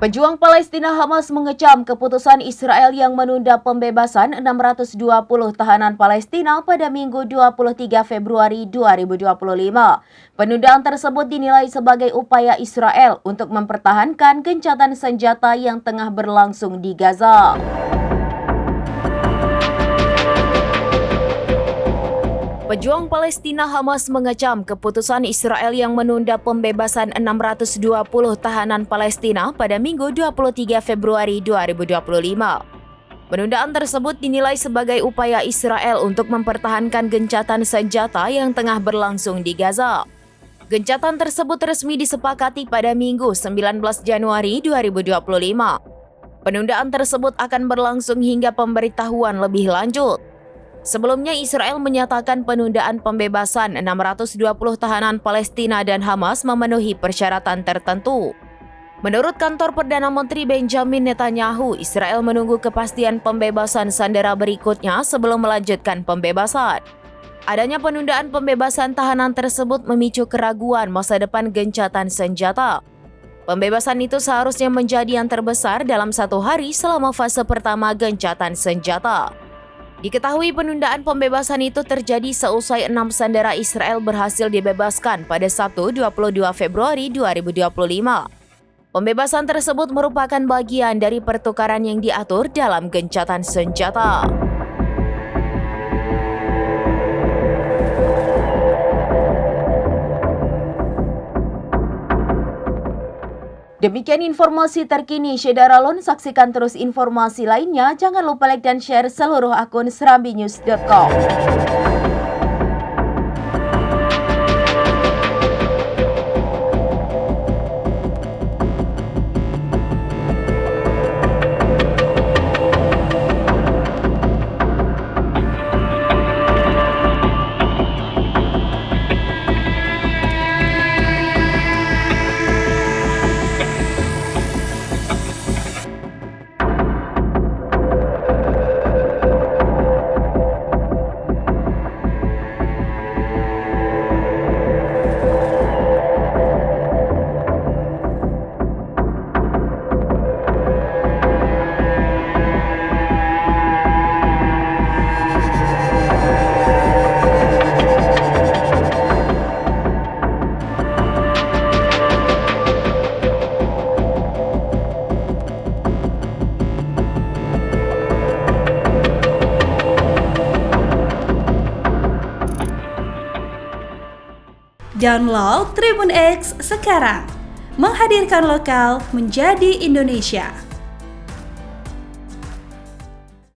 Pejuang Palestina Hamas mengecam keputusan Israel yang menunda pembebasan 620 tahanan Palestina pada Minggu 23 Februari 2025. Penundaan tersebut dinilai sebagai upaya Israel untuk mempertahankan gencatan senjata yang tengah berlangsung di Gaza. Pejuang Palestina Hamas mengecam keputusan Israel yang menunda pembebasan 620 tahanan Palestina pada Minggu 23 Februari 2025. Penundaan tersebut dinilai sebagai upaya Israel untuk mempertahankan gencatan senjata yang tengah berlangsung di Gaza. Gencatan tersebut resmi disepakati pada Minggu 19 Januari 2025. Penundaan tersebut akan berlangsung hingga pemberitahuan lebih lanjut. Sebelumnya, Israel menyatakan penundaan pembebasan 620 tahanan Palestina dan Hamas memenuhi persyaratan tertentu. Menurut kantor Perdana Menteri Benjamin Netanyahu, Israel menunggu kepastian pembebasan sandera berikutnya sebelum melanjutkan pembebasan. Adanya penundaan pembebasan tahanan tersebut memicu keraguan masa depan gencatan senjata. Pembebasan itu seharusnya menjadi yang terbesar dalam satu hari selama fase pertama gencatan senjata. Diketahui penundaan pembebasan itu terjadi seusai 6 sandera Israel berhasil dibebaskan pada Sabtu 22 Februari 2025. Pembebasan tersebut merupakan bagian dari pertukaran yang diatur dalam gencatan senjata. Demikian informasi terkini Syedara Lon. Saksikan terus informasi lainnya. Jangan lupa like dan share seluruh akun serambinews.com. Download Tribun X sekarang, menghadirkan lokal menjadi Indonesia.